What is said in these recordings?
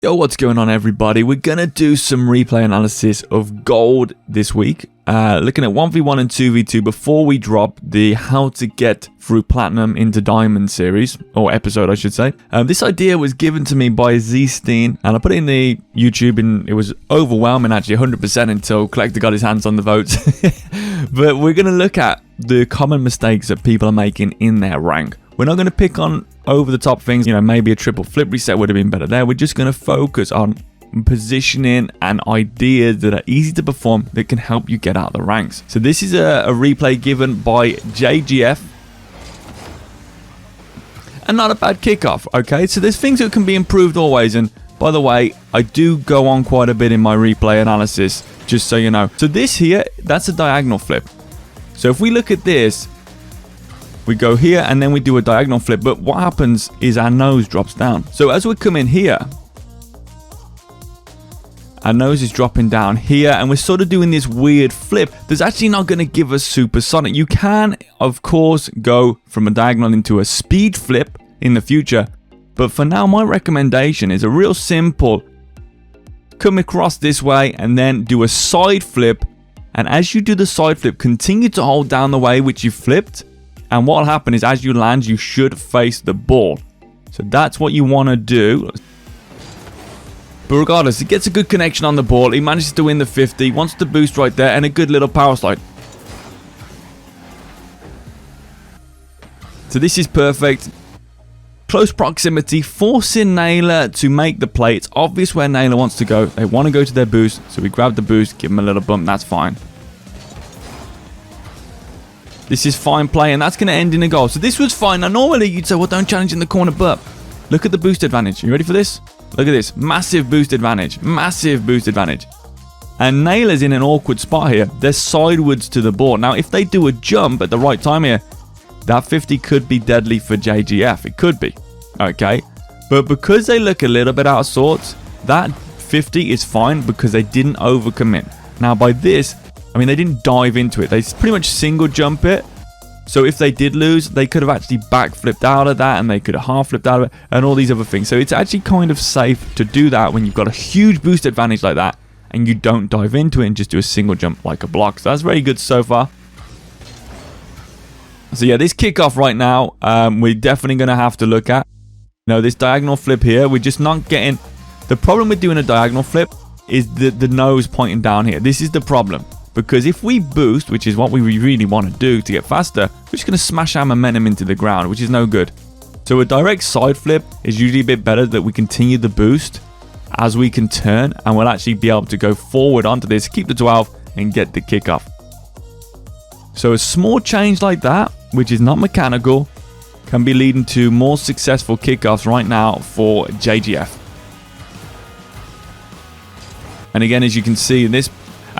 Yo, what's going on, everybody? We're gonna do some replay analysis of gold this week, looking at 1v1 and 2v2 before we drop the how to get through platinum into diamond series, or episode I should say. This idea was given to me by Z-Steen, and I put it in the YouTube, and it was overwhelming actually, 100% until Collector got his hands on the votes. But we're gonna look at the common mistakes that people are making in their rank. We're not going to pick on over-the-top things, maybe a triple flip reset would have been better there. We're just going to focus on positioning and ideas that are easy to perform that can help you get out of the ranks. So this is a replay given by JGF. And not a bad kickoff, okay? So there's things that can be improved always. And by the way, I do go on quite a bit in my replay analysis, just so you know. So this here, that's a diagonal flip. So if we look at this, we go here and then we do a diagonal flip, but what happens is our nose drops down. So as we come in here, our nose is dropping down here and we're sort of doing this weird flip that's actually not going to give us supersonic. You can, of course, go from a diagonal into a speed flip in the future, but for now, my recommendation is a real simple come across this way and then do a side flip. And as you do the side flip, continue to hold down the way which you flipped. And what will happen is as you land, you should face the ball. So that's what you want to do. But regardless, he gets a good connection on the ball. He manages to win the 50. Wants to boost right there and a good little power slide. So this is perfect. Close proximity, forcing Naylor to make the play. It's obvious where Naylor wants to go. They want to go to their boost. So we grab the boost, give him a little bump. That's fine. This is fine play, and that's going to end in a goal. So this was fine. Now, normally you'd say, well, don't challenge in the corner, but look at the boost advantage. You ready for this? Look at this. Massive boost advantage. Massive boost advantage. And Naylor's in an awkward spot here. They're sideways to the ball. Now, if they do a jump at the right time here, that 50 could be deadly for JGF. It could be. Okay. But because they look a little bit out of sorts, that 50 is fine because they didn't overcommit. Now, by this, I mean, they didn't dive into it. They pretty much single jump it. So if they did lose, they could have actually back flipped out of that and they could have half flipped out of it and all these other things. So it's actually kind of safe to do that when you've got a huge boost advantage like that and you don't dive into it and just do a single jump like a block. So that's very good so far. So yeah, this kickoff right now, we're definitely going to have to look at. This diagonal flip here, we're just not getting... The problem with doing a diagonal flip is the nose pointing down here. This is the problem. Because if we boost, which is what we really want to do to get faster, we're just going to smash our momentum into the ground, which is no good. So a direct side flip is usually a bit better that we continue the boost as we can turn, and we'll actually be able to go forward onto this, keep the 12, and get the kickoff. So a small change like that, which is not mechanical, can be leading to more successful kickoffs right now for JGF. And again, as you can see in this,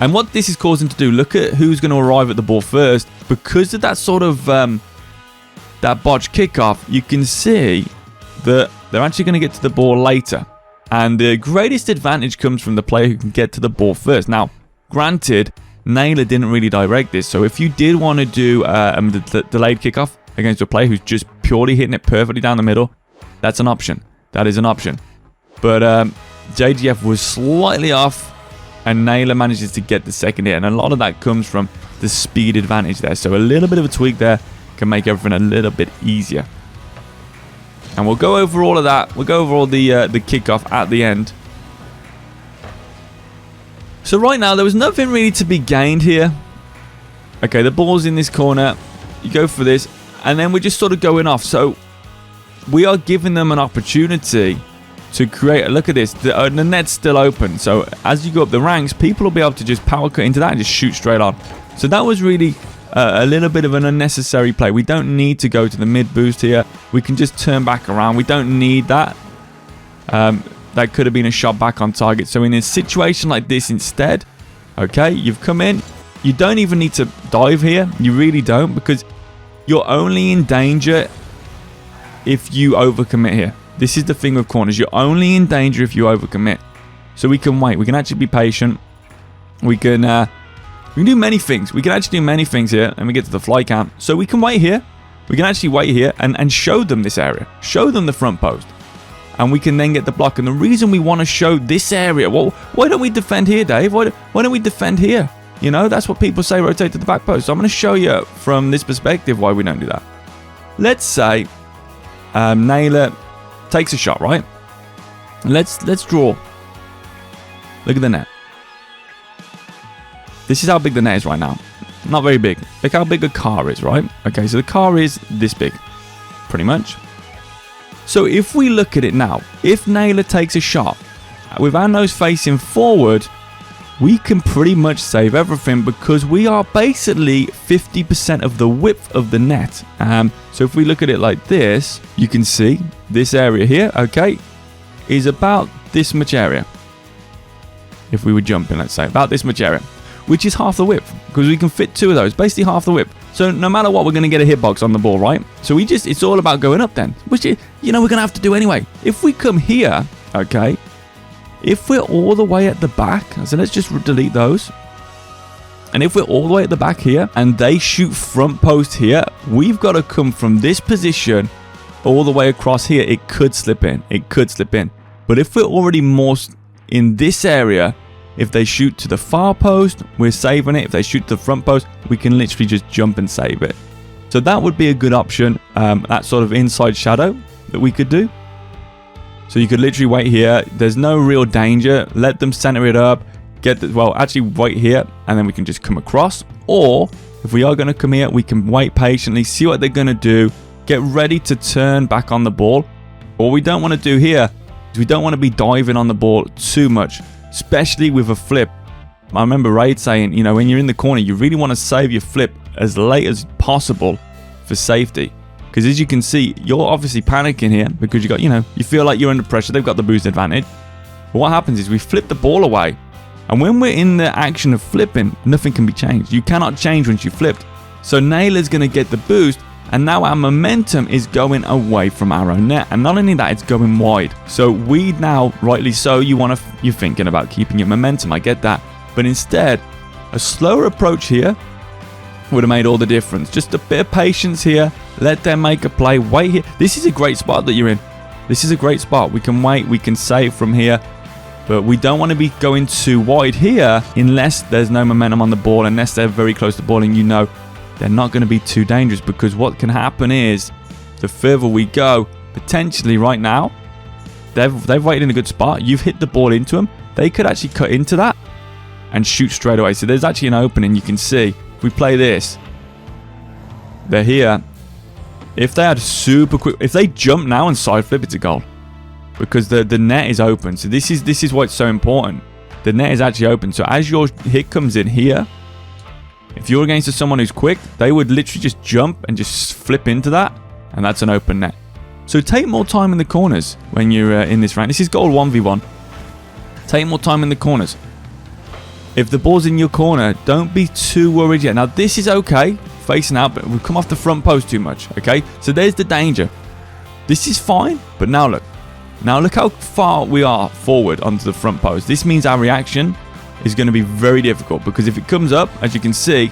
and what this is causing to do, look at who's going to arrive at the ball first. Because of that sort of, that botch kickoff, you can see that they're actually going to get to the ball later. And the greatest advantage comes from the player who can get to the ball first. Now, granted, Naylor didn't really direct this. So if you did want to do the delayed kickoff against a player who's just purely hitting it perfectly down the middle, that's an option. That is an option. But JGF was slightly off. And Naylor manages to get the second hit. And a lot of that comes from the speed advantage there. So a little bit of a tweak there can make everything a little bit easier. And we'll go over all of that. We'll go over all the kickoff at the end. So right now, there was nothing really to be gained here. Okay, the ball's in this corner. You go for this. And then we're just sort of going off. So we are giving them an opportunity to create, look at this, the net's still open. So as you go up the ranks, people will be able to just power cut into that and just shoot straight on. So that was really a little bit of an unnecessary play. We don't need to go to the mid boost here. We can just turn back around. We don't need that. That could have been a shot back on target. So in a situation like this instead, okay, you've come in. You don't even need to dive here. You really don't, because you're only in danger if you overcommit here. This is the thing with corners. You're only in danger if you overcommit. So we can wait. We can actually be patient. We can do many things. We can actually do many things here. And we get to the fly cam. So we can wait here. We can actually wait here and show them this area. Show them the front post. and we can then get the block. And the reason we want to show this area, well, why don't we defend here, Dave? Why don't we defend here? You know, that's what people say, rotate to the back post. So I'm going to show you from this perspective why we don't do that. Let's say Naylor takes a shot, right? Let's draw. Look at the net. This is how big the net is right now. Not very big. Look how big a car is, right? Okay, so the car is this big, pretty much. So if we look at it now, if Naylor takes a shot with our nose facing forward, we can pretty much save everything because we are basically 50% of the width of the net. So if we look at it like this, you can see this area here, okay, is about this much area. If we were jumping, let's say, about this much area, which is half the width because we can fit two of those, basically half the width. So no matter what, we're going to get a hitbox on the ball, right? So it's all about going up then, which, we're going to have to do anyway. If we come here, okay, if we're all the way at the back, so let's just delete those. And if we're all the way at the back here and they shoot front post here, we've got to come from this position all the way across here. It could slip in. It could slip in. But if we're already more in this area, if they shoot to the far post, we're saving it. If they shoot to the front post, we can literally just jump and save it. So that would be a good option, that sort of inside shadow that we could do. So you could literally wait here. There's no real danger. Let them center it up. Actually wait here, and then we can just come across. Or if we are going to come here, we can wait patiently, see what they're going to do, get ready to turn back on the ball. What we don't want to do here is we don't want to be diving on the ball too much, especially with a flip. I remember Raid saying, when you're in the corner, you really want to save your flip as late as possible for safety. Because as you can see, you're obviously panicking here because you feel like you're under pressure. They've got the boost advantage. But what happens is we flip the ball away. And when we're in the action of flipping, nothing can be changed. You cannot change once you flipped. So Naylor's going to get the boost. And now our momentum is going away from our own net. And not only that, it's going wide. So we now, rightly so, you're thinking about keeping your momentum. I get that. But instead, a slower approach here would have made all the difference. Just a bit of patience here. Let them make a play. Wait here. This is a great spot that you're in. This is a great spot. We can wait. We can save from here. But we don't want to be going too wide here unless there's no momentum on the ball, unless they're very close to the ball and they're not going to be too dangerous, because what can happen is the further we go, potentially right now, they've waited in a good spot. You've hit the ball into them. They could actually cut into that and shoot straight away. So there's actually an opening. You can see if we play this, they're here. If they had super quick, if they jump now and side flip, it's a goal because the net is open. So this is why it's so important. The net is actually open. So as your hit comes in here, if you're against someone who's quick, they would literally just jump and just flip into that, and that's an open net. So take more time in the corners when you're in this round. This is goal 1v1. Take more time in the corners. If the ball's in your corner, don't be too worried yet. Now this is okay, facing out, but we've come off the front post too much, okay? So there's the danger. This is fine, but now look. Now look how far we are forward onto the front post. This means our reaction is going to be very difficult, because if it comes up, as you can see,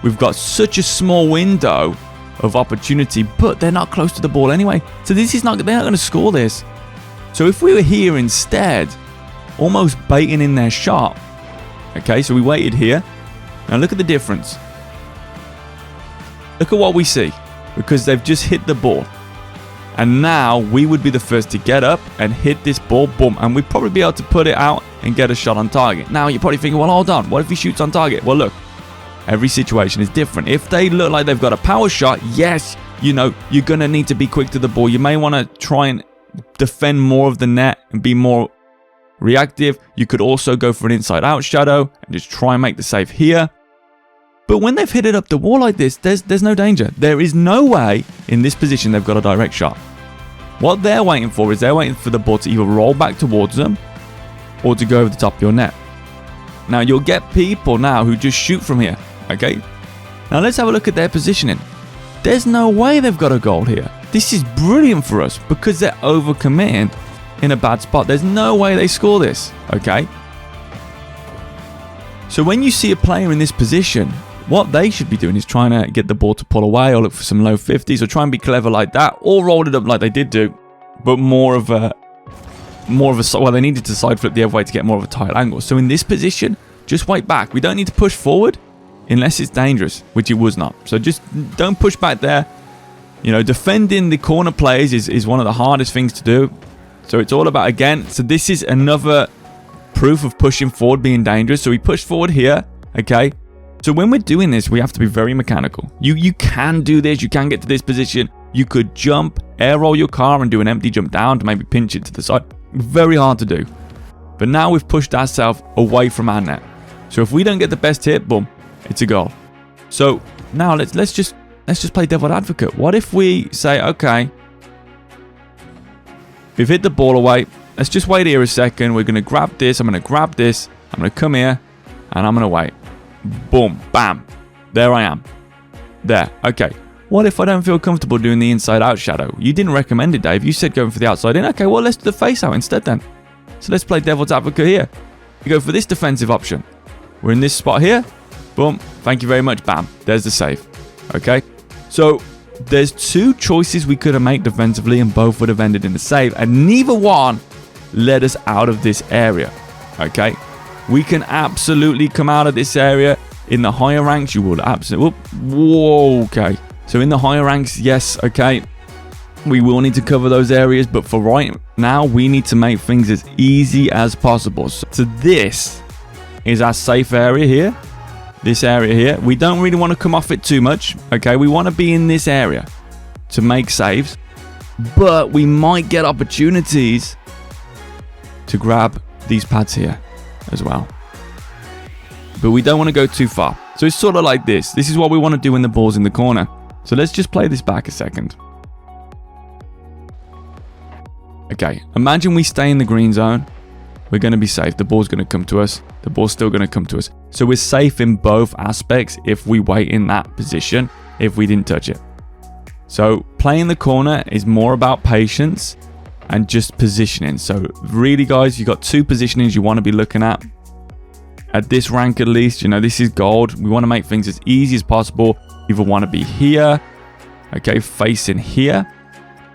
we've got such a small window of opportunity, but they're not close to the ball anyway. So they're not going to score this. So if we were here instead, almost baiting in their shot, okay, so we waited here. Now look at the difference. Look at what we see, because they've just hit the ball. And now we would be the first to get up and hit this ball, boom, and we'd probably be able to put it out and get a shot on target. Now you're probably thinking, well, hold on, what if he shoots on target? Well, look, every situation is different. If they look like they've got a power shot, yes, you're going to need to be quick to the ball. You may want to try and defend more of the net and be more reactive. You could also go for an inside out shadow and just try and make the save here. But when they've hit it up the wall like this, there's no danger. There is no way in this position they've got a direct shot. What they're waiting for is they're waiting for the ball to either roll back towards them or to go over the top of your net. Now you'll get people now who just shoot from here, okay? Now let's have a look at their positioning. There's no way they've got a goal here. This is brilliant for us because they're overcommitting in a bad spot. There's no way they score this, okay? So when you see a player in this position, what they should be doing is trying to get the ball to pull away or look for some low 50s or try and be clever like that or roll it up like they did do. but more of a well, they needed to side flip the other way to get more of a tight angle. So in this position, just wait back. We don't need to push forward unless it's dangerous, which it was not. So just don't push back there. You know, defending the corner plays is one of the hardest things to do. So it's all about, again, so this is another proof of pushing forward being dangerous. So we push forward here, okay? So when we're doing this, we have to be very mechanical. You can do this. You can get to this position. You could jump, air roll your car and do an empty jump down to maybe pinch it to the side. Very hard to do. But now we've pushed ourselves away from our net. So if we don't get the best hit, boom, it's a goal. So now let's just play devil's advocate. What if we say, okay, we've hit the ball away. Let's just wait here a second. We're going to grab this. I'm going to grab this. I'm going to come here and I'm going to wait. Boom, bam. There I am. There. Okay. What if I don't feel comfortable doing the inside out shadow? You didn't recommend it, Dave. You said going for the outside in. Okay, well, let's do the face out instead then. So let's play devil's advocate here. We go for this defensive option. We're in this spot here. Boom. Thank you very much. Bam. There's the save. Okay. So there's two choices we could have made defensively and both would have ended in the save. And neither one led us out of this area. Okay. We can absolutely come out of this area. In the higher ranks, you will absolutely... Whoa. Okay. So in the higher ranks, yes, okay, we will need to cover those areas, but for right now, we need to make things as easy as possible. So this is our safe area here, this area here. We don't really want to come off it too much, okay? We want to be in this area to make saves, but we might get opportunities to grab these pads here as well. But we don't want to go too far. So it's sort of like this. This is what we want to do when the ball's in the corner. So let's just play this back a second. Okay, imagine we stay in the green zone. We're going to be safe. The ball's going to come to us. The ball's still going to come to us. So we're safe in both aspects if we wait in that position, if we didn't touch it. So playing the corner is more about patience and just positioning. So really, guys, you've got two positionings you want to be looking at. At this rank, at least, you know, this is gold. We want to make things as easy as possible. Either want to be here, okay, facing here,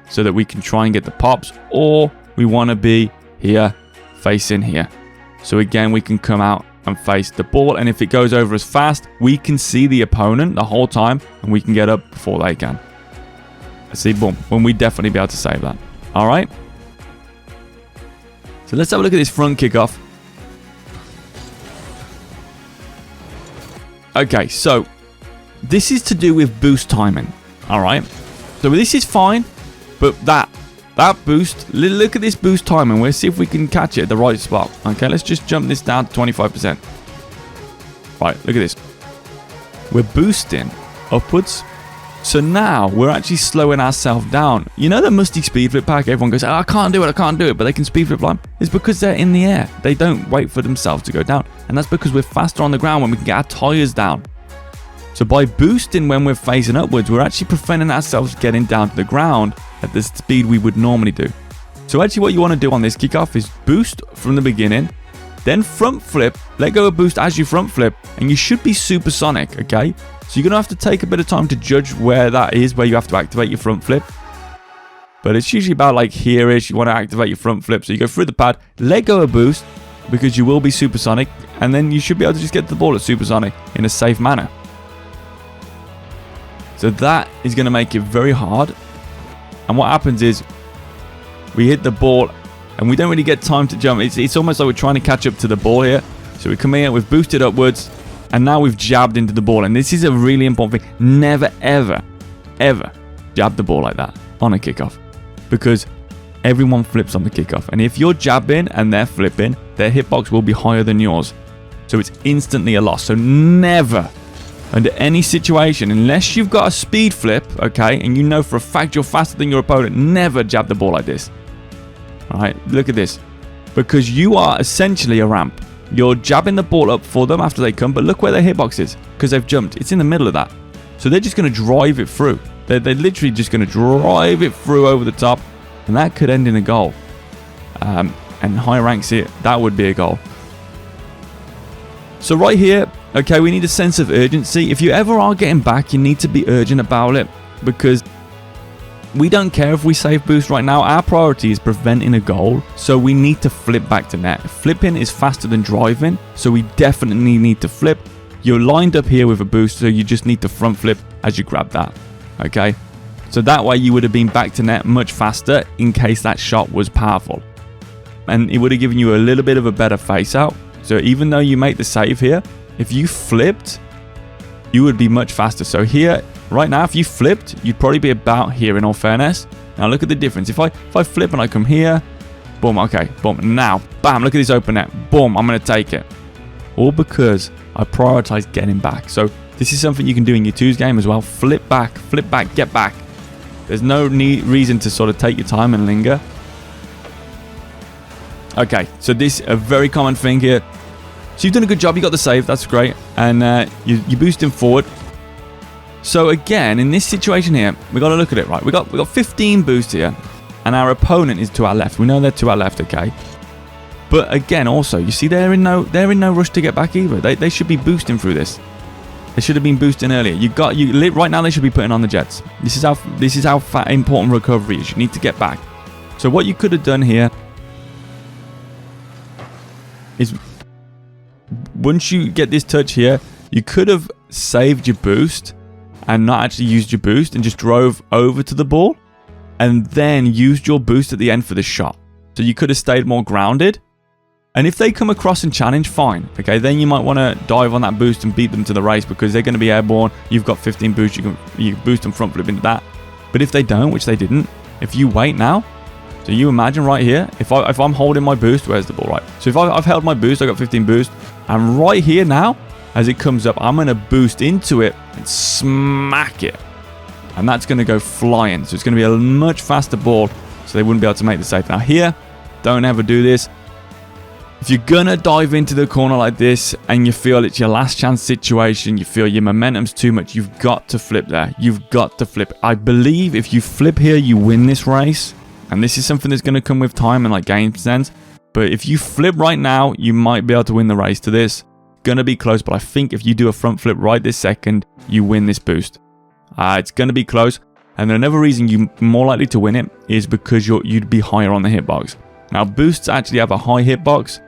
so that we can try and get the pops, or we want to be here, facing here. So again, we can come out and face the ball, and if it goes over as fast, we can see the opponent the whole time, and we can get up before they can. See, boom, when we definitely be able to save that. All right. So let's have a look at this front kickoff. Okay, so this is to do with boost timing, all right? So this is fine, but that boost, look at this boost timing. We'll see if we can catch it at the right spot. Okay, let's just jump this down to 25%. Right, look at this. We're boosting upwards. So now we're actually slowing ourselves down. You know the musty speed flip pack? Everyone goes, oh, I can't do it, but they can speed flip line. It's because they're in the air. They don't wait for themselves to go down. And that's because we're faster on the ground when we can get our tires down. So by boosting when we're facing upwards, we're actually preventing ourselves getting down to the ground at the speed we would normally do. So actually what you want to do on this kickoff is boost from the beginning, then front flip, let go of boost as you front flip, and you should be supersonic, okay? So you're going to have to take a bit of time to judge where that is, where you have to activate your front flip. But it's usually about like here-ish, you want to activate your front flip. So you go through the pad, let go of boost, because you will be supersonic, and then you should be able to just get the ball at supersonic in a safe manner. So that is going to make it very hard. And what happens is we hit the ball and we don't really get time to jump. It's almost like we're trying to catch up to the ball here. So we come here, we've boosted upwards, and now we've jabbed into the ball. And this is a really important thing. Never, ever, ever jab the ball like that on a kickoff, because everyone flips on the kickoff. And if you're jabbing and they're flipping, their hitbox will be higher than yours. So it's instantly a loss. So never, under any situation, unless you've got a speed flip, okay, and you know for a fact you're faster than your opponent, never jab the ball like this. All right, look at this. Because you are essentially a ramp. You're jabbing the ball up for them after they come, but look where their hitbox is, because they've jumped. It's in the middle of that. So they're just going to drive it through. They're literally just going to drive it through over the top, and that could end in a goal. And high ranks it, that would be a goal. So right here, okay, we need a sense of urgency. If you ever are getting back, you need to be urgent about it, because We don't care if we save boost right now. Our priority is preventing a goal, so we need to flip back to net. Flipping is faster than driving, so we definitely need to flip. You're lined up here with a boost, so you just need to front flip as you grab that, okay? So that way you would have been back to net much faster in case that shot was powerful. And it would have given you a little bit of a better face out. So even though you make the save here, if you flipped, you would be much faster. So here, right now, if you flipped, you'd probably be about here in all fairness. Now look at the difference. If I flip and I come here, boom, okay, boom. Now, bam, look at this open net. Boom, I'm going to take it. All because I prioritize getting back. So this is something you can do in your twos game as well. Flip back, get back. There's no reason to sort of take your time and linger. Okay, so this is a very common thing here. So you've done a good job. You got the save. That's great. And you boost him forward. So again, in this situation here, we got to look at it, right? We got 15 boost here, and our opponent is to our left. We know they're to our left, okay? But again, also, you see they're in no rush to get back either. They should be boosting through this. They should have been boosting earlier. Right now they should be putting on the jets. This is how important recovery is. You need to get back. So what you could have done here is, once you get this touch here, you could have saved your boost and not actually used your boost and just drove over to the ball and then used your boost at the end for the shot. So you could have stayed more grounded. And if they come across and challenge, fine. Okay, then you might want to dive on that boost and beat them to the race because they're going to be airborne. You've got 15 boost. You can boost and front flip into that. But if they don't, which they didn't, if you wait now, so you imagine right here, if I'm holding my boost, where's the ball, right? So if I've held my boost, I got 15 boost, and right here now, as it comes up, I'm going to boost into it and smack it. And that's going to go flying. So it's going to be a much faster ball, so they wouldn't be able to make the save. Now here, don't ever do this. If you're going to dive into the corner like this and you feel it's your last chance situation, you feel your momentum's too much, you've got to flip there. You've got to flip. I believe if you flip here, you win this race. And this is something that's going to come with time and like game sense. But if you flip right now, you might be able to win the race to this. Going to be close, but I think if you do a front flip right this second, you win this boost. It's going to be close. And another reason you're more likely to win it is because you'd be higher on the hitbox. Now, boosts actually have a high hitbox.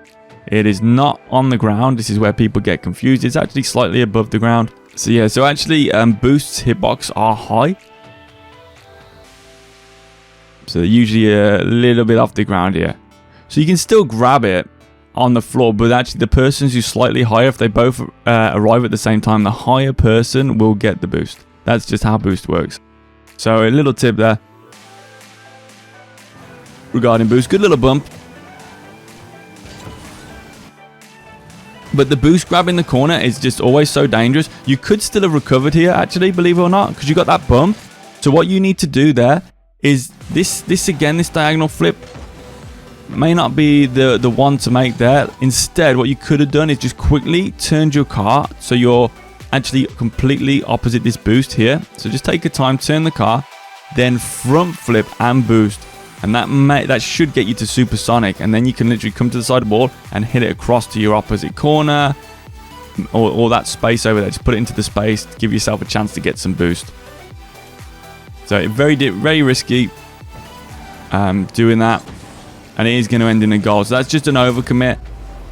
It is not on the ground. This is where people get confused. It's actually slightly above the ground. So yeah, so actually boosts hitbox are high. So they're usually a little bit off the ground here. So you can still grab it on the floor, but actually the person who's slightly higher, if they both arrive at the same time, the higher person will get the boost. That's just how boost works. So a little tip there regarding boost. Good little bump. But the boost grab in the corner is just always so dangerous. You could still have recovered here, actually, believe it or not, because you got that bump. So what you need to do there is this diagonal flip may not be the one to make there. Instead, what you could have done is just quickly turned your car so you're actually completely opposite this boost here. So just take your time, turn the car, then front flip and boost. And that should get you to supersonic, and then you can literally come to the side of the ball and hit it across to your opposite corner or that space over there. Just put it into the space to give yourself a chance to get some boost. So very risky doing that, and it is going to end in a goal. So that's just an overcommit,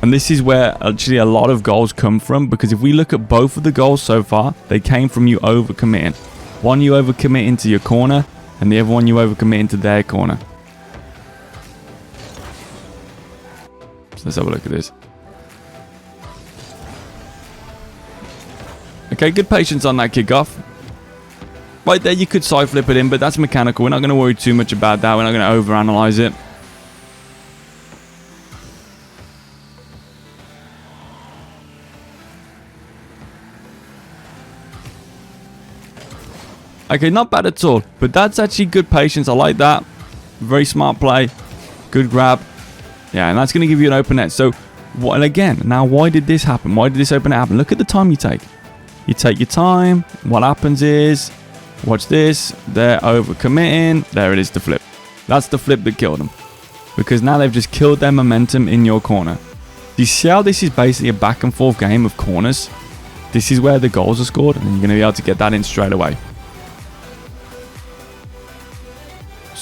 and this is where actually a lot of goals come from, because if we look at both of the goals so far, they came from you overcommitting. One you overcommit into your corner, and the other one you overcommit into their corner. So let's have a look at this. Okay, good patience on that kickoff. Right there, you could side flip it in, but that's mechanical. We're not going to worry too much about that. We're not going to overanalyze it. Okay, not bad at all, but that's actually good patience. I like that. Very smart play. Good grab. Yeah, and that's going to give you an open net. So, and again, now why did this happen? Why did this open net happen? Look at the time you take. You take your time. What happens is, watch this. They're overcommitting. There it is, the flip. That's the flip that killed them. Because now they've just killed their momentum in your corner. Do you see how this is basically a back and forth game of corners? This is where the goals are scored, and you're going to be able to get that in straight away.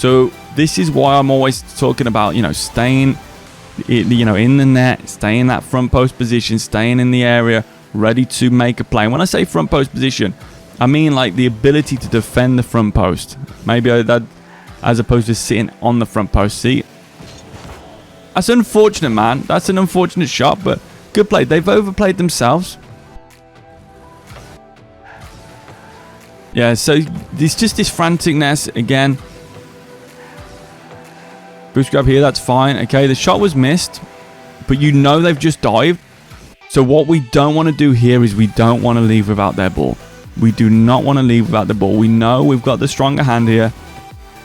So this is why I'm always talking about, staying, in the net, staying in that front post position, staying in the area, ready to make a play. And when I say front post position, I mean like the ability to defend the front post. Maybe that, as opposed to sitting on the front post. See, that's unfortunate, man. That's an unfortunate shot, but good play. They've overplayed themselves. Yeah, so it's just this franticness again. Boost grab here, that's fine. Okay, the shot was missed, but they've just dived. So what we don't want to do here is we don't want to leave without their ball. We do not want to leave without the ball. We know we've got the stronger hand here.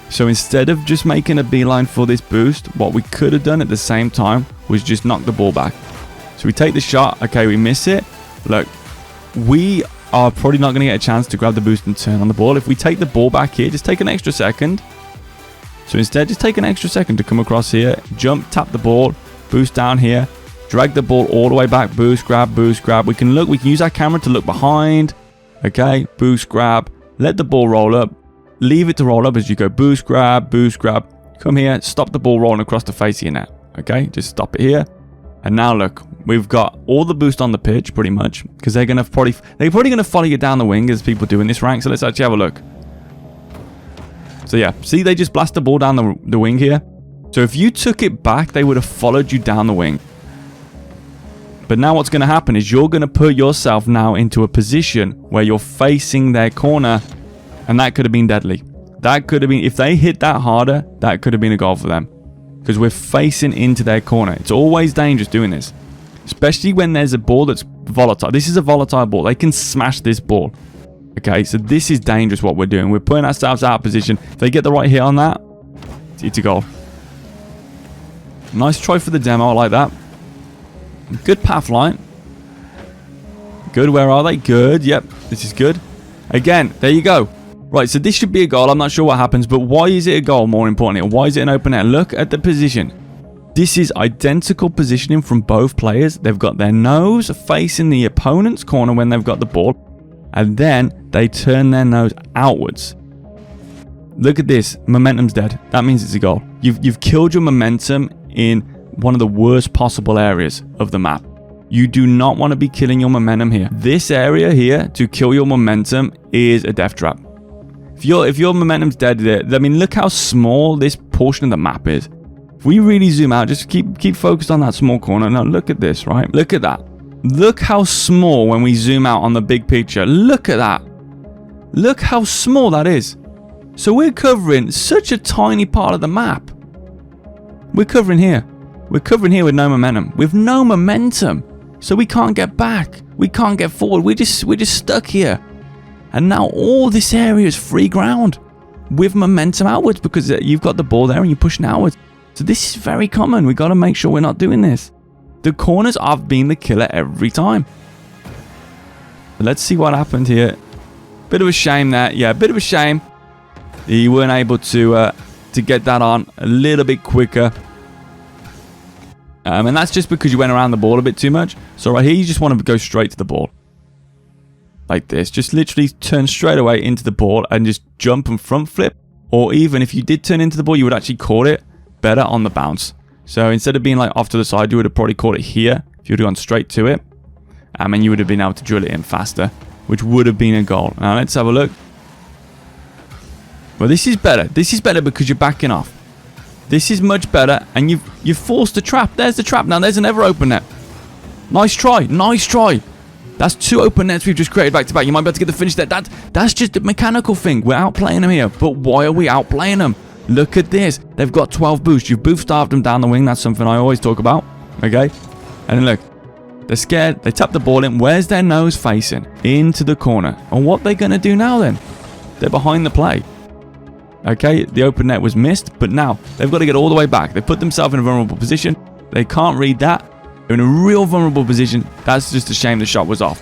So instead of just making a beeline for this boost, what we could have done at the same time was just knock the ball back. So we take the shot. Okay, we miss it. Look, we are probably not going to get a chance to grab the boost and turn on the ball. If we take the ball back here, just take an extra second. So instead, just take an extra second to come across here, jump, tap the ball, boost down here, drag the ball all the way back, boost, grab, boost, grab. We can use our camera to look behind. Okay, boost, grab, let the ball roll up, leave it to roll up as you go, boost, grab, come here, stop the ball rolling across the face of your net. Okay, just stop it here. And now look, we've got all the boost on the pitch pretty much, because they're probably going to follow you down the wing as people do in this rank. So let's actually have a look. So yeah, see, they just blast the ball down the wing here. So if you took it back, they would have followed you down the wing. But now what's going to happen is you're going to put yourself now into a position where you're facing their corner, and that could have been deadly. That could have been, if they hit that harder, that could have been a goal for them. Because we're facing into their corner. It's always dangerous doing this. Especially when there's a ball that's volatile. This is a volatile ball. They can smash this ball. Okay, so this is dangerous what we're doing. We're putting ourselves out of position. If they get the right hit on that, it's a goal. Nice try for the demo. I like that. Good path line. Good, where are they? Good, yep, this is good. Again, there you go. Right, so this should be a goal. I'm not sure what happens, but why is it a goal, more importantly? Why is it an open net? Look at the position. This is identical positioning from both players. They've got their nose facing the opponent's corner when they've got the ball, and then they turn their nose outwards. Look at this. Momentum's dead. That means it's a goal. You've killed your momentum in one of the worst possible areas of the map. You do not want to be killing your momentum here. This area here to kill your momentum is a death trap. If your momentum's dead there, I mean, look how small this portion of the map is. If we really zoom out, just keep focused on that small corner. Now look at this, right? Look at that. Look how small when we zoom out on the big picture. Look at that. Look how small that is. So we're covering such a tiny part of the map. We're covering here. We're covering here with no momentum. With no momentum. So we can't get back. We can't get forward. We're just stuck here. And now all this area is free ground with momentum outwards because you've got the ball there and you're pushing outwards. So this is very common. We got to make sure we're not doing this. The corners have been the killer every time. But let's see what happened here. Bit of a shame there. Yeah, a bit of a shame. You weren't able to get that on a little bit quicker. And that's just because you went around the ball a bit too much. So right here, you just want to go straight to the ball. Like this. Just literally turn straight away into the ball and just jump and front flip. Or even if you did turn into the ball, you would actually caught it better on the bounce. So instead of being like off to the side, you would have probably caught it here. If you would have gone straight to it. And you would have been able to drill it in faster. Which would have been a goal. Now let's have a look. Well, this is better. This is better because you're backing off. This is much better. And you've forced the trap. There's the trap. Now there's another open net. Nice try. Nice try. That's two open nets we've just created back to back. You might be able to get the finish there. That's just a mechanical thing. We're outplaying them here. But why are we outplaying them? Look at this. They've got 12 boosts. You've boost starved them down the wing. That's something I always talk about. Okay? And then look. They're scared. They tap the ball in. Where's their nose facing? Into the corner. And what are they going to do now then? They're behind the play. Okay? The open net was missed. But now they've got to get all the way back. They put themselves in a vulnerable position. They can't read that. They're in a real vulnerable position. That's just a shame the shot was off.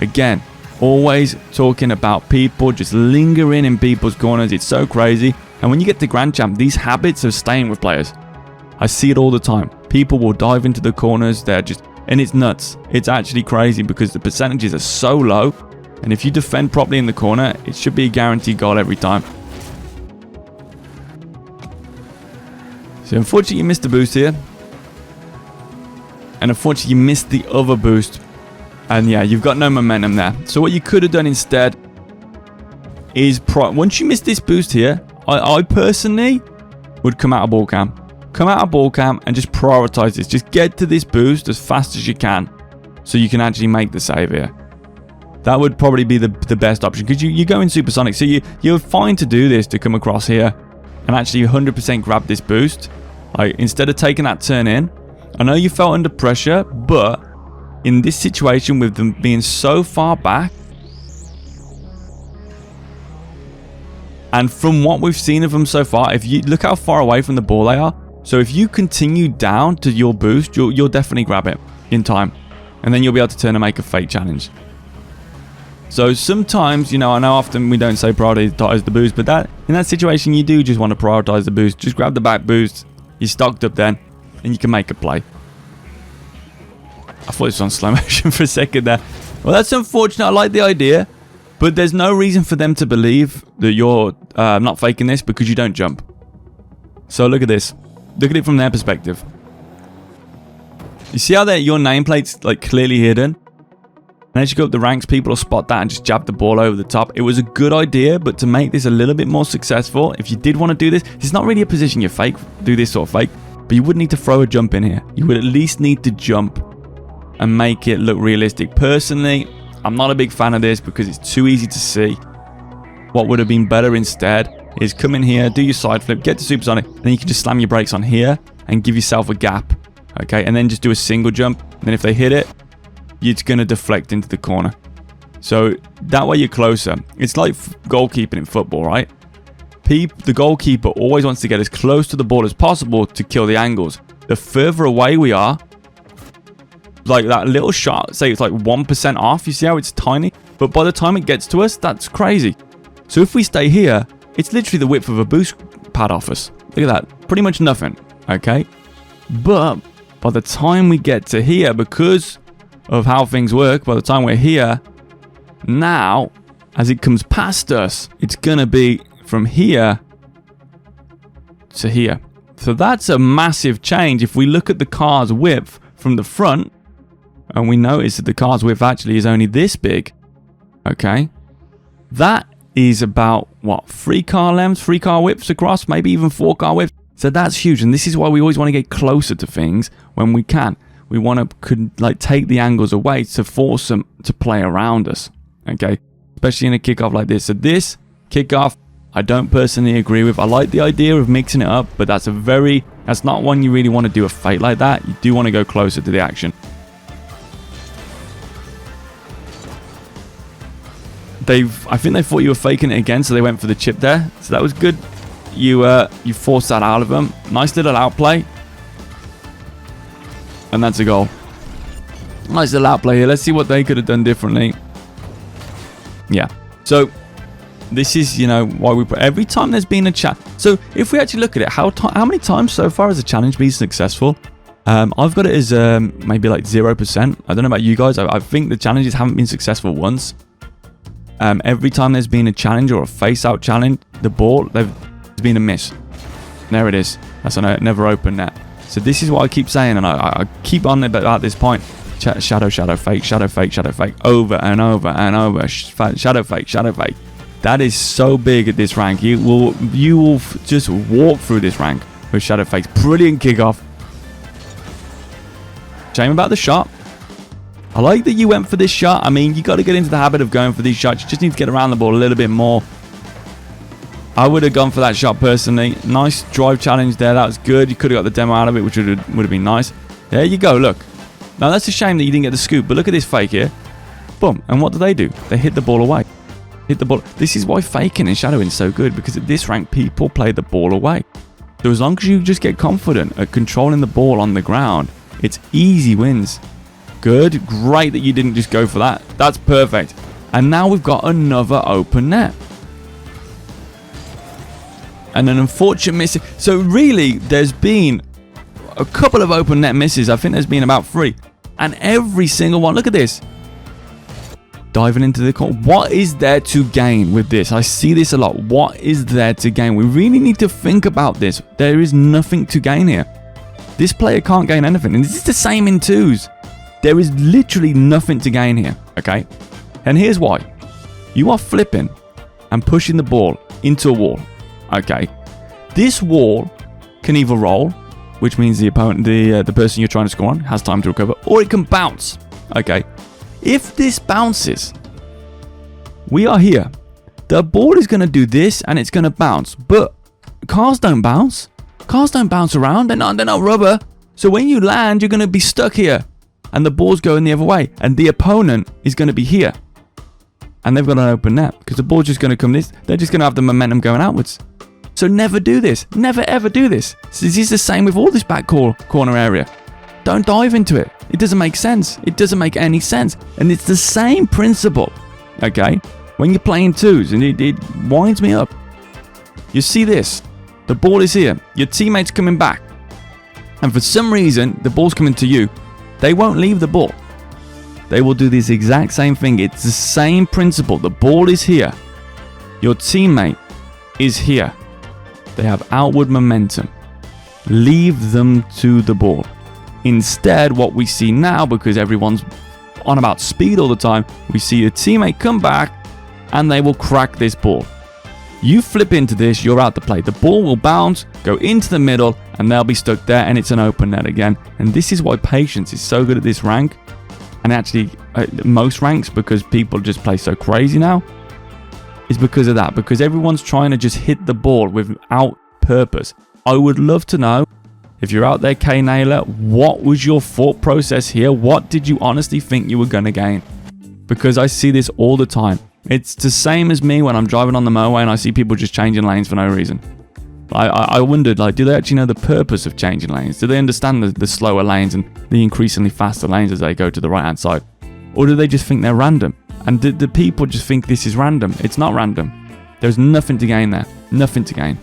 Again, always talking about people just lingering in people's corners. It's so crazy. And when you get to Grand Champ, these habits of staying with players. I see it all the time. People will dive into the corners. They're just... And it's nuts. It's actually crazy because the percentages are so low. And if you defend properly in the corner, it should be a guaranteed goal every time. So unfortunately you missed the boost here. And unfortunately you missed the other boost. And yeah, you've got no momentum there. So what you could have done instead is, once you miss this boost here, I personally would come out of ball cam. Come out of ball cam and just prioritize this. Just get to this boost as fast as you can so you can actually make the save here. That would probably be the best option, because you go in supersonic. So you're fine to do this, to come across here and actually 100% grab this boost. Like, instead of taking that turn in, I know you felt under pressure, but in this situation with them being so far back, and from what we've seen of them so far, if you look how far away from the ball they are, so if you continue down to your boost, you'll definitely grab it in time, and then you'll be able to turn and make a fake challenge. So sometimes, you know, I know often we don't say prioritize the boost, but in that situation you do just want to prioritize the boost. Just grab the back boost, you're stocked up then, and you can make a play. I thought it was on slow motion for a second there. Well, that's unfortunate. I like the idea, but there's no reason for them to believe that you're not faking this, because you don't jump. So look at this. Look at it from their perspective. You see how your nameplate's like clearly hidden? And as you go up the ranks, people will spot that and just jab the ball over the top. It was a good idea, but to make this a little bit more successful, if you did want to do this, it's not really a position you do this sort of fake, but you would need to throw a jump in here. You would at least need to jump and make it look realistic. Personally, I'm not a big fan of this because it's too easy to see. What would have been better instead is come in here, do your side flip, get to supersonic, and then you can just slam your brakes on here and give yourself a gap. Okay, and then just do a single jump. And then if they hit it, it's going to deflect into the corner. So that way you're closer. It's like goalkeeping in football, right? The goalkeeper always wants to get as close to the ball as possible to kill the angles. The further away we are, like that little shot, say it's like 1% off. You see how it's tiny? But by the time it gets to us, that's crazy. So if we stay here, it's literally the width of a boost pad off us. Look at that. Pretty much nothing. Okay? But by the time we get to here, because of how things work, by the time we're here, now, as it comes past us, it's going to be from here to here. So that's a massive change. If we look at the car's width from the front, and we notice that the car's width actually is only this big, okay, that is about, what, 3 car lengths, 3 car widths across, maybe even 4 car widths. So that's huge, and this is why we always want to get closer to things when we can. We want to take the angles away to force them to play around us, okay? Especially in a kickoff like this. So this kickoff, I don't personally agree with. I like the idea of mixing it up, but that's not one you really want to do a fake like that. You do want to go closer to the action. I think they thought you were faking it again, so they went for the chip there. So that was good. You forced that out of them. Nice little outplay. And that's a goal. Nice little outplay here. Let's see what they could have done differently. Yeah. So this is, you know, why we put every time there's been a challenge. So if we actually look at it, how many times so far has a challenge been successful? I've got it as maybe like 0%. I don't know about you guys. I think the challenges haven't been successful once. Every time there's been a challenge or a face-out challenge, there's been a miss. There it is. That's on a never open net. So this is what I keep saying, and I keep on about this point. Shadow, fake, shadow, fake, over and over and over. Shadow, fake. That is so big at this rank. You will just walk through this rank with shadow fakes. Brilliant kickoff. Shame about the shot. I like that you went for this shot. I mean, you got to get into the habit of going for these shots. You just need to get around the ball a little bit more. I would have gone for that shot personally. Nice drive challenge there. That was good. You could have got the demo out of it, which would have been nice. There you go. Look. Now, that's a shame that you didn't get the scoop, but look at this fake here. Boom. And what do? They hit the ball away. Hit the ball. This is why faking and shadowing is so good, because at this rank, people play the ball away. So as long as you just get confident at controlling the ball on the ground, it's easy wins. Good. Great that you didn't just go for that. That's perfect. And now we've got another open net. And an unfortunate miss. So really, there's been a couple of open net misses. I think there's been about 3. And every single one, look at this. diving into the corner. What is there to gain with this? I see this a lot. What is there to gain? We really need to think about this. There is nothing to gain here. This player can't gain anything. And this is the same in 2s. There is literally nothing to gain here, okay? And here's why. You are flipping and pushing the ball into a wall, okay? This wall can either roll, which means the opponent, the person you're trying to score on has time to recover, or it can bounce, okay? If this bounces, we are here. The ball is going to do this and it's going to bounce, but cars don't bounce. Cars don't bounce around. They're not rubber. So when you land, you're going to be stuck here and the ball's going the other way and the opponent is going to be here. And they've got an open net because the ball's just going to come this. They're just going to have the momentum going outwards. So never do this. Never ever do this. This is the same with all this back corner area. Don't dive into it. It doesn't make sense. It doesn't make any sense. And it's the same principle, okay? When you're playing 2s, and it winds me up. You see this. The ball is here. Your teammate's coming back. And for some reason, the ball's coming to you. They won't leave the ball. They will do this exact same thing. It's the same principle. The ball is here. Your teammate is here. They have outward momentum. Leave them to the ball. Instead, what we see now, because everyone's on about speed all the time, we see a teammate come back and they will crack this ball. You flip into this, you're out to play. The ball will bounce, go into the middle, and they'll be stuck there, and it's an open net again. And this is why patience is so good at this rank, and actually most ranks, because people just play so crazy now, is because of that. Because everyone's trying to just hit the ball without purpose. I would love to know, if you're out there, K-Nailer, what was your thought process here? What did you honestly think you were going to gain? Because I see this all the time. It's the same as me when I'm driving on the motorway and I see people just changing lanes for no reason. I wondered, like, do they actually know the purpose of changing lanes? Do they understand the slower lanes and the increasingly faster lanes as they go to the right-hand side? Or do they just think they're random? And do the people just think this is random? It's not random. There's nothing to gain there. Nothing to gain.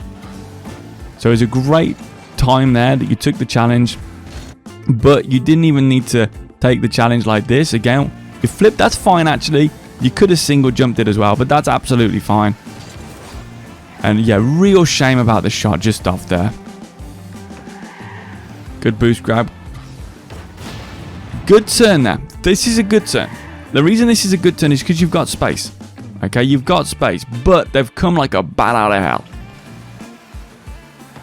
So it's a great time there that you took the challenge, but you didn't even need to take the challenge like this. Again, you flip, that's fine actually. You could have single jumped it as well, but that's absolutely fine. And yeah, real shame about the shot just off there. Good boost grab. Good turn there. This is a good turn. The reason this is a good turn is because you've got space. Okay, you've got space, but they've come like a bat out of hell.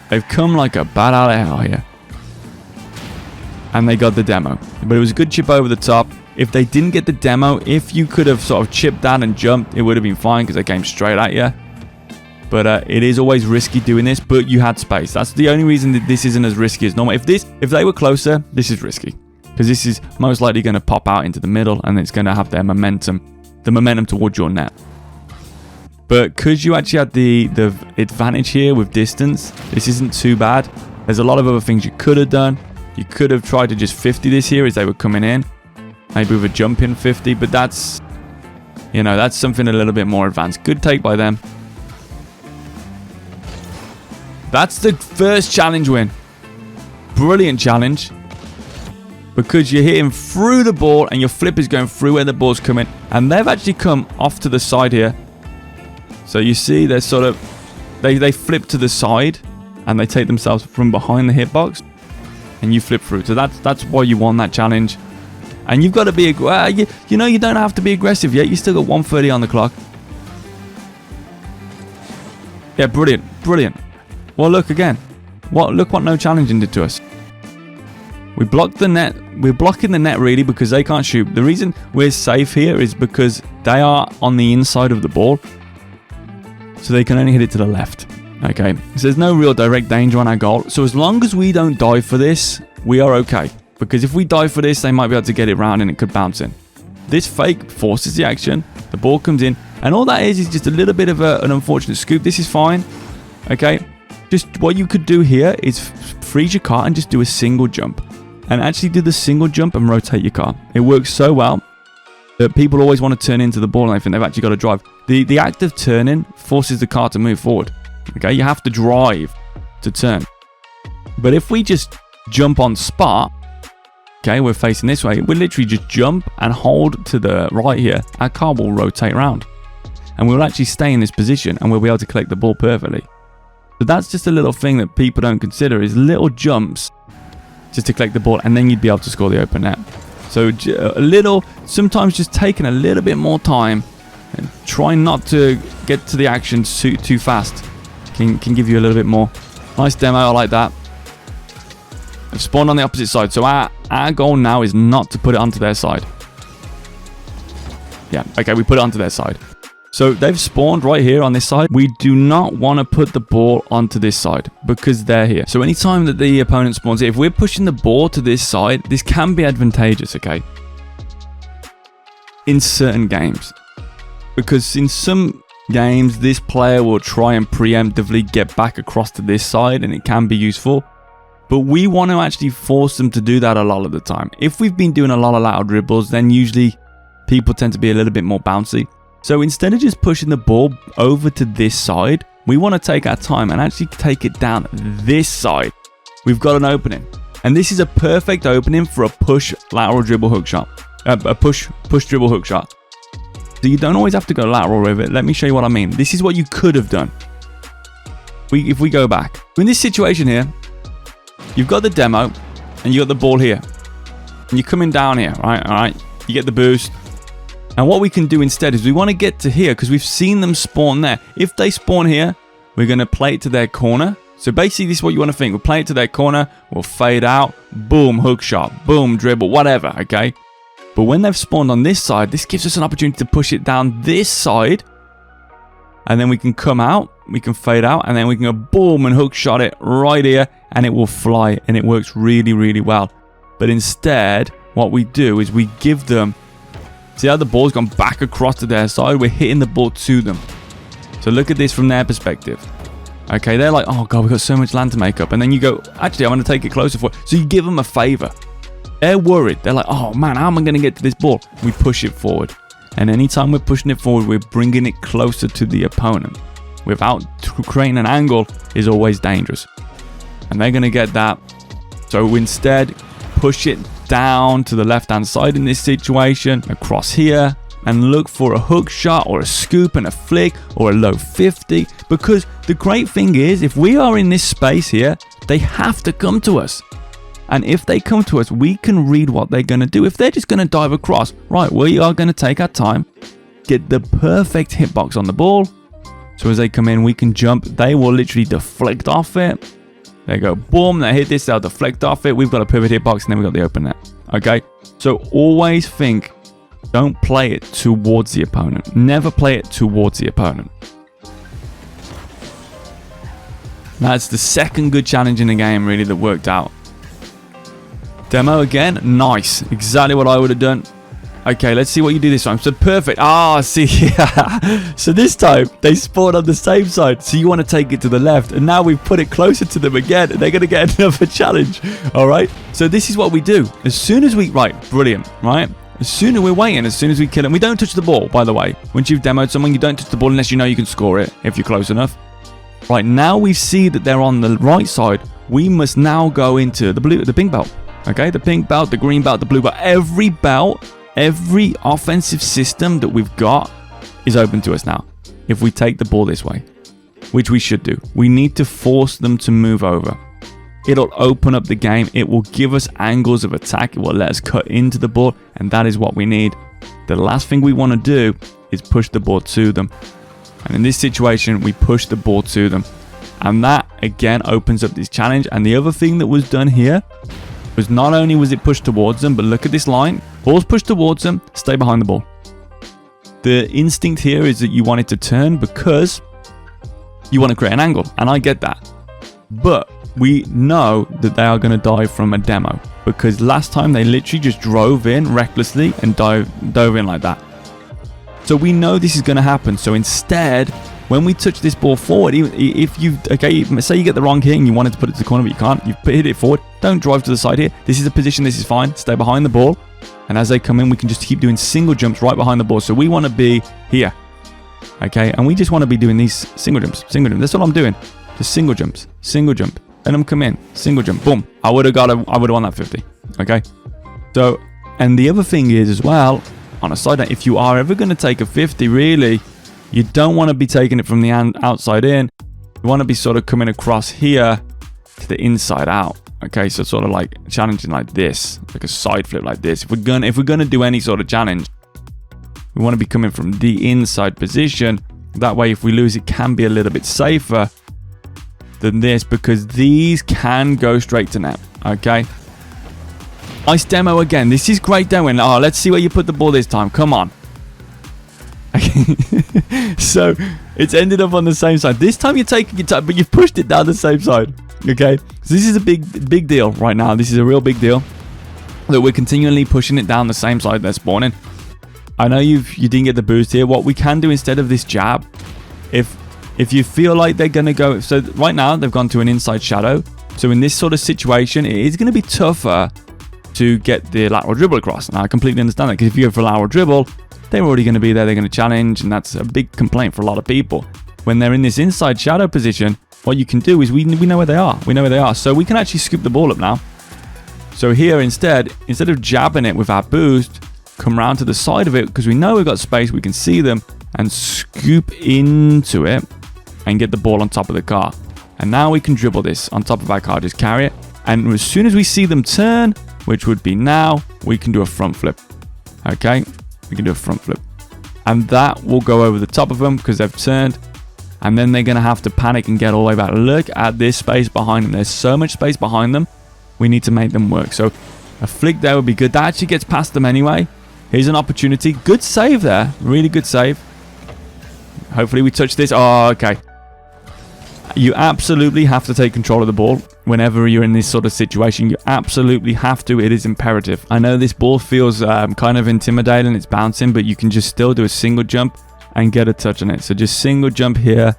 They've come like a bat out of hell here. And they got the demo. But it was a good chip over the top. If they didn't get the demo, if you could have sort of chipped that and jumped, it would have been fine because they came straight at you. But it is always risky doing this, but you had space. That's the only reason that this isn't as risky as normal. If they were closer, this is risky. Because this is most likely going to pop out into the middle and it's going to have their momentum, the momentum towards your net. But because you actually had the advantage here with distance, this isn't too bad. There's a lot of other things you could have done. You could have tried to just 50 this here as they were coming in. Maybe with a jump in 50, but that's, you know, that's something a little bit more advanced. Good take by them. That's the first challenge win. Brilliant challenge. Because you're hitting through the ball and your flip is going through where the ball's coming. And they've actually come off to the side here. So you see they're sort of, they flip to the side and they take themselves from behind the hitbox. And you flip through. So that's why you won that challenge. And you've got to be, you know, you don't have to be aggressive yet. You still got 130 on the clock. Yeah, brilliant, brilliant. Well, look again. Look what no challenging did to us. We blocked the net. We're blocking the net really because they can't shoot. The reason we're safe here is because they are on the inside of the ball. So they can only hit it to the left. Okay. So there's no real direct danger on our goal. So as long as we don't die for this, we are okay. Because if we die for this, they might be able to get it round and it could bounce in. This fake forces the action. The ball comes in. And all that is just a little bit of an unfortunate scoop. This is fine. Okay. Just what you could do here is freeze your car and just do a single jump. And actually do the single jump and rotate your car. It works so well that people always want to turn into the ball and they think they've actually got to drive. The act of turning forces the car to move forward. Okay. You have to drive to turn. But if we just jump on spot, okay, we're facing this way, we literally just jump and hold to the right here. Our car will rotate around. And we'll actually stay in this position and we'll be able to collect the ball perfectly. So that's just a little thing that people don't consider, is little jumps just to collect the ball, and then you'd be able to score the open net. So a little, sometimes just taking a little bit more time and trying not to get to the action too fast can give you a little bit more. Nice demo, I like that. They've spawned on the opposite side, so our goal now is not to put it onto their side. Yeah, okay, we put it onto their side. So they've spawned right here on this side. We do not want to put the ball onto this side because they're here. So anytime that the opponent spawns here, if we're pushing the ball to this side, this can be advantageous, okay? In certain games. Because in some games, this player will try and preemptively get back across to this side, and it can be useful. But we want to actually force them to do that a lot of the time. If we've been doing a lot of lateral dribbles, then usually people tend to be a little bit more bouncy. So instead of just pushing the ball over to this side, we want to take our time and actually take it down this side. We've got an opening. And this is a perfect opening for a push lateral dribble hook shot. A push dribble hook shot. So you don't always have to go lateral with it. Let me show you what I mean. This is what you could have done. If we go back. In this situation here, you've got the demo and you got the ball here. And you're coming down here, right? All right. You get the boost. And what we can do instead is we want to get to here because we've seen them spawn there. If they spawn here, we're going to play it to their corner. So basically, this is what you want to think. We'll play it to their corner. We'll fade out. Boom, hook shot. Boom, dribble, whatever, okay? But when they've spawned on this side, this gives us an opportunity to push it down this side. And then we can come out. We can fade out. And then we can go boom and hook shot it right here. And it will fly. And it works really, really well. But instead, what we do is we give them... See how the ball's gone back across to their side? We're hitting the ball to them. So look at this from their perspective. Okay, they're like, oh God, we've got so much land to make up. And then you go, actually, I want to take it closer for it. So you give them a favor. They're worried. They're like, oh man, how am I going to get to this ball? We push it forward. And anytime we're pushing it forward, we're bringing it closer to the opponent. Without creating an angle is always dangerous. And they're going to get that. So instead, push it down to the left-hand side in this situation, across here, and look for a hook shot or a scoop and a flick or a low 50. Because the great thing is, if we are in this space here, they have to come to us. And if they come to us, we can read what they're going to do. If they're just going to dive across, right, we are going to take our time, get the perfect hitbox on the ball. So as they come in, we can jump. They will literally deflect off it. They go, boom, they hit this, they'll deflect off it. We've got a perfect hitbox, and then we've got the open net. Okay? So always think, don't play it towards the opponent. Never play it towards the opponent. That's the second good challenge in the game, really, that worked out. Demo again, nice. Exactly what I would have done. Okay, let's see what you do this time. So perfect. Ah, see. So this time, they spawn on the same side. So you want to take it to the left. And now we've put it closer to them again. And they're going to get another challenge. All right. So this is what we do. As soon as we... Right, brilliant. Right. As soon as we're waiting, as soon as we kill them. We don't touch the ball, by the way. Once you've demoed someone, you don't touch the ball unless you know you can score it. If you're close enough. Right, now we see that they're on the right side. We must now go into the pink belt. Okay, the pink belt, the green belt, the blue belt. Every belt... Every offensive system that we've got is open to us now. If we take the ball this way, which we should do, we need to force them to move over. It'll open up the game. It will give us angles of attack. It will let us cut into the ball, and that is what we need. The last thing we want to do is push the ball to them. And in this situation, we push the ball to them. And that, again, opens up this challenge. And the other thing that was done here was not only was it pushed towards them, but look at this line. Ball's pushed towards them, stay behind the ball. The instinct here is that you want it to turn because you want to create an angle. And I get that. But we know that they are going to die from a demo. Because last time they literally just drove in recklessly and dove in like that. So we know this is going to happen. So instead, when we touch this ball forward, if you, okay, say you get the wrong hit and you wanted to put it to the corner, but you can't, you hit it forward. Don't drive to the side here. This is a position, this is fine. Stay behind the ball. And as they come in, we can just keep doing single jumps right behind the ball. So we want to be here. Okay, and we just want to be doing these single jumps. That's what I'm doing. Just single jumps, single jump. Let them come in, single jump, boom. I would have won that 50. Okay. So, and the other thing is as well, on a side note, if you are ever going to take a 50, really, you don't want to be taking it from the outside in. You want to be sort of coming across here to the inside out. Okay, so sort of like challenging like this, like a side flip like this. If we're gonna do any sort of challenge, we want to be coming from the inside position. That way, if we lose, it can be a little bit safer than this, because these can go straight to net. Okay. Nice demo again. This is great demoing. Oh, let's see where you put the ball this time. Come on. So it's ended up on the same side. This time you're taking your time, but you've pushed it down the same side. Okay. So this is a big deal right now. This is a real big deal that we're continually pushing it down the same side they're spawning. I know you didn't get the boost here. What we can do instead of this jab, if you feel like they're going to go, so right now they've gone to an inside shadow. So in this sort of situation, it is going to be tougher to get the lateral dribble across. And I completely understand that, because if you go for a lateral dribble, they're already going to be there. They're going to challenge, and that's a big complaint for a lot of people. When they're in this inside shadow position, what you can do is we know where they are. We know where they are. So we can actually scoop the ball up now. So here instead of jabbing it with our boost, come around to the side of it, because we know we've got space, we can see them, and scoop into it and get the ball on top of the car. And now we can dribble this on top of our car, just carry it. And as soon as we see them turn, which would be now, we can do a front flip. Okay, we can do a front flip. And that will go over the top of them because they've turned. And then they're going to have to panic and get all the way back. Look at this space behind them. There's so much space behind them. We need to make them work. So a flick there would be good. That actually gets past them anyway. Here's an opportunity. Good save there. Really good save. Hopefully we touch this. Oh, okay. You absolutely have to take control of the ball whenever you're in this sort of situation. You absolutely have to. It is imperative. I know this ball feels kind of intimidating. It's bouncing, but you can just still do a single jump and get a touch on it. So just single jump here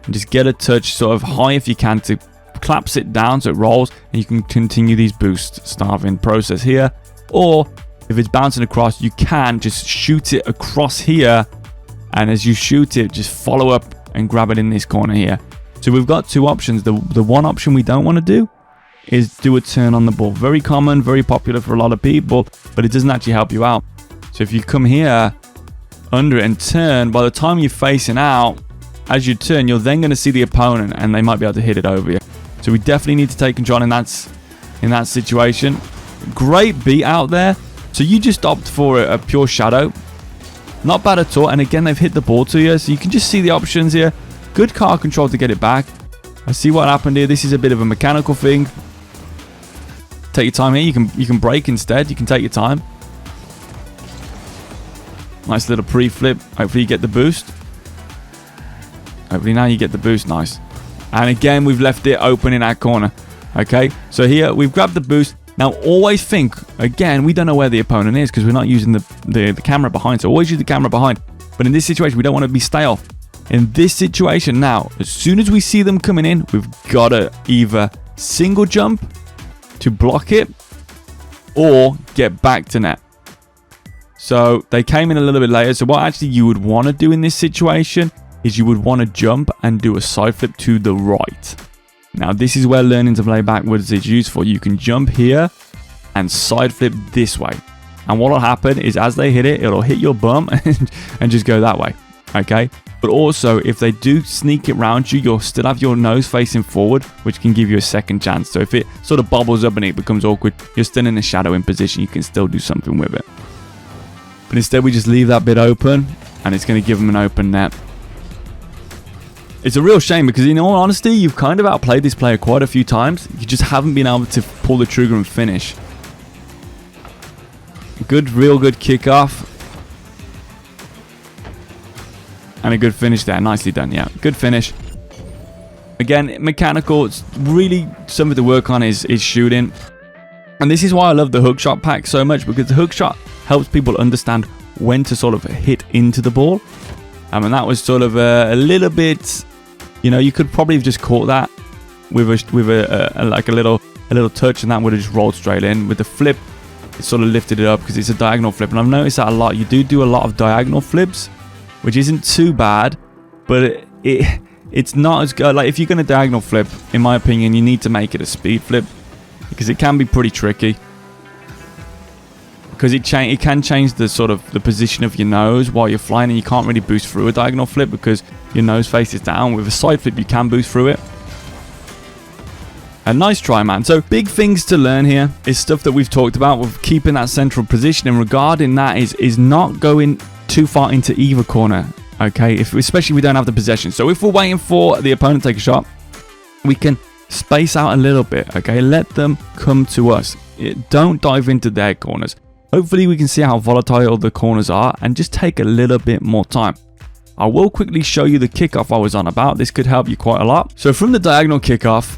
and just get a touch sort of high if you can to collapse it down so it rolls, and you can continue these boost starving process here. Or if it's bouncing across, you can just shoot it across here, and as you shoot it, just follow up and grab it in this corner here. So we've got two options. The one option we don't want to do is do a turn on the ball. Very common, very popular for a lot of people, but it doesn't actually help you out. So if you come here under it and turn, by the time you're facing out, as you turn, you're then going to see the opponent and they might be able to hit it over you. So we definitely need to take control in that situation. Great beat out there. So you just opt for a pure shadow. Not bad at all. And again, they've hit the ball to you. So you can just see the options here. Good car control to get it back. I see what happened here. This is a bit of a mechanical thing. Take your time here. You can brake instead. You can take your time. Nice little pre-flip. Hopefully you get the boost. Hopefully now you get the boost. Nice. And again, we've left it open in our corner. Okay. So here we've grabbed the boost. Now always think, again, we don't know where the opponent is because we're not using the camera behind. So always use the camera behind. But in this situation, we don't want to be stale. In this situation now, as soon as we see them coming in, we've got to either single jump to block it or get back to net. So they came in a little bit later. So what actually you would want to do in this situation is you would want to jump and do a side flip to the right. Now this is where learning to play backwards is useful. You can jump here and side flip this way. And what will happen is as they hit it, it'll hit your bum and just go that way. Okay. But also, if they do sneak it around you, you'll still have your nose facing forward, which can give you a second chance. So if it sort of bubbles up and it becomes awkward, you're still in a shadowing position. You can still do something with it. But instead, we just leave that bit open, and it's going to give them an open net. It's a real shame because, in all honesty, you've kind of outplayed this player quite a few times. You just haven't been able to pull the trigger and finish. Good, real good kickoff. And a good finish there. Nicely done. Yeah, good finish. Again, mechanical. It's really something to work on is shooting. And this is why I love the hook shot pack so much, because the hook shot helps people understand when to sort of hit into the ball. And that was sort of a little bit, you know, you could probably have just caught that with a little touch, and that would have just rolled straight in. With the flip, it sort of lifted it up because it's a diagonal flip. And I've noticed that a lot. You do a lot of diagonal flips, which isn't too bad, but it's not as good. Like if you're going to diagonal flip, in my opinion, you need to make it a speed flip because it can be pretty tricky. because it can change the sort of the position of your nose while you're flying, and you can't really boost through a diagonal flip because your nose faces down. With a side flip, you can boost through it. A nice try, man. So big things to learn here is stuff that we've talked about with keeping that central position, and regarding that is not going too far into either corner. Okay, especially if we don't have the possession. So if we're waiting for the opponent to take a shot, we can space out a little bit. Okay, let them come to us. Don't dive into their corners. Hopefully we can see how volatile the corners are and just take a little bit more time. I will quickly show you the kickoff I was on about. This could help you quite a lot. So from the diagonal kickoff,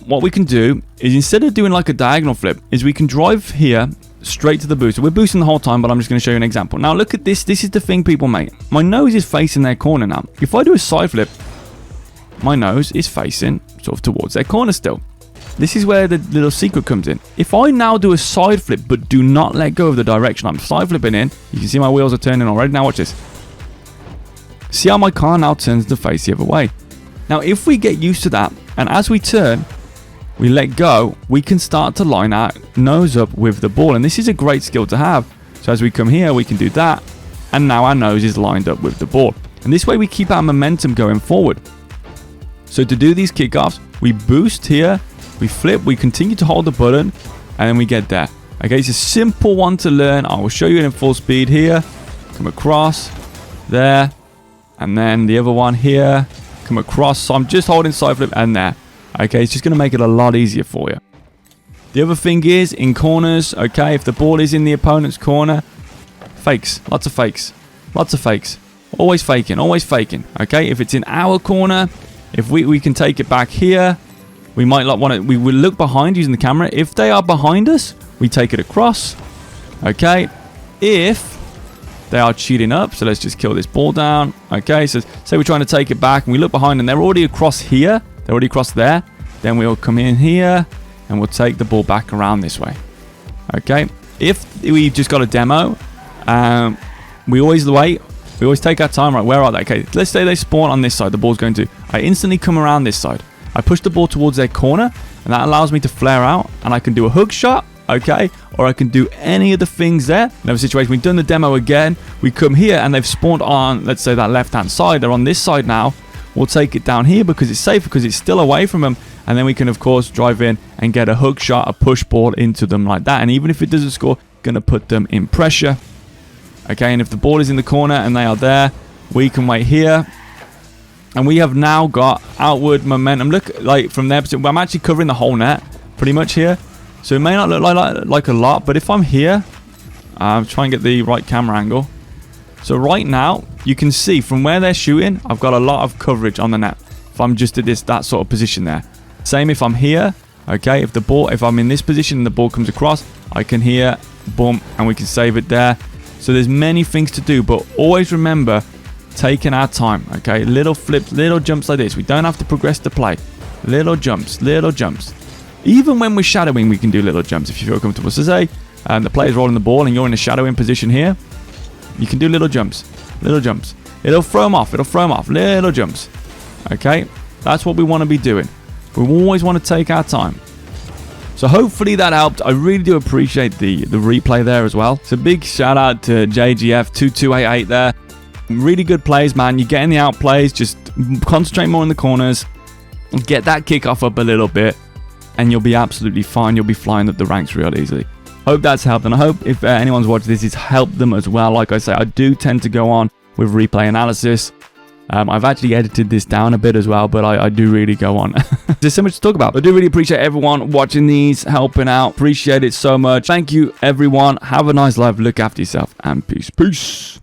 what we can do is, instead of doing like a diagonal flip, is we can drive here straight to the booster. We're boosting the whole time, but I'm just going to show you an example. Now look at this. This is the thing people make. My nose is facing their corner now. If I do a side flip, my nose is facing sort of towards their corner still. This is where the little secret comes in. If I now do a side flip but do not let go of the direction I'm side flipping in, you can see my wheels are turning already. Now watch this. See how my car now turns to face the other way. Now if we get used to that, and as we turn, we let go, we can start to line our nose up with the ball. And this is a great skill to have. So as we come here, we can do that. And now our nose is lined up with the ball. And this way we keep our momentum going forward. So to do these kickoffs, we boost here, we flip, we continue to hold the button, and then we get there. Okay, it's a simple one to learn. I will show you it in full speed here. Come across, there, and then the other one here. Come across, so I'm just holding side flip and there. Okay, it's just going to make it a lot easier for you. The other thing is, in corners, okay, if the ball is in the opponent's corner, fakes, lots of fakes, lots of fakes. Always faking, okay? If it's in our corner, if we can take it back here, we might not want to, we will look behind using the camera. If they are behind us, we take it across, okay? If they are cheating up, so let's just kill this ball down, okay? So say we're trying to take it back and we look behind and they're already across here, they're already across there, then we'll come in here and we'll take the ball back around this way, okay? If we've just got a demo, we always wait, we always take our time. Right, where are they? Okay, let's say they spawn on this side, the ball's going to, I instantly come around this side, I push the ball towards their corner, and that allows me to flare out, and I can do a hook shot, okay, or I can do any of the things there. Another situation, we've done the demo again, we come here and they've spawned on, let's say that left hand side, they're on this side now. We'll take it down here because it's safe, because it's still away from them, and then we can of course drive in and get a hook shot, a push ball into them like that. And even if it doesn't score, gonna put them in pressure, okay? And if the ball is in the corner and they are there, we can wait here, and we have now got outward momentum. Look, like from their perspective, I'm actually covering the whole net pretty much here. So it may not look like a lot, but if I'm here, I'm trying to get the right camera angle. So right now, you can see from where they're shooting, I've got a lot of coverage on the net. If I'm just at that sort of position there. Same if I'm here, okay? If I'm in this position and the ball comes across, I can hear, boom, and we can save it there. So there's many things to do, but always remember, taking our time, okay? Little flips, little jumps like this. We don't have to progress the play. Little jumps, little jumps. Even when we're shadowing, we can do little jumps if you feel comfortable. So say the player's rolling the ball and you're in a shadowing position here, you can do little jumps, little jumps. It'll throw them off, little jumps. Okay, that's what we want to be doing. We always want to take our time. So hopefully that helped. I really do appreciate the replay there as well. So big shout out to JGF2288 there. Really good plays, man. You're getting the outplays. Just concentrate more in the corners. Get that kickoff up a little bit, and you'll be absolutely fine. You'll be flying up the ranks real easily. Hope that's helped, and I hope if anyone's watched this, it's helped them as well. Like I say, I do tend to go on with replay analysis. I've actually edited this down a bit as well, but I do really go on. There's so much to talk about. I do really appreciate everyone watching these, helping out. Appreciate it so much. Thank you, everyone. Have a nice life. Look after yourself, and peace. Peace.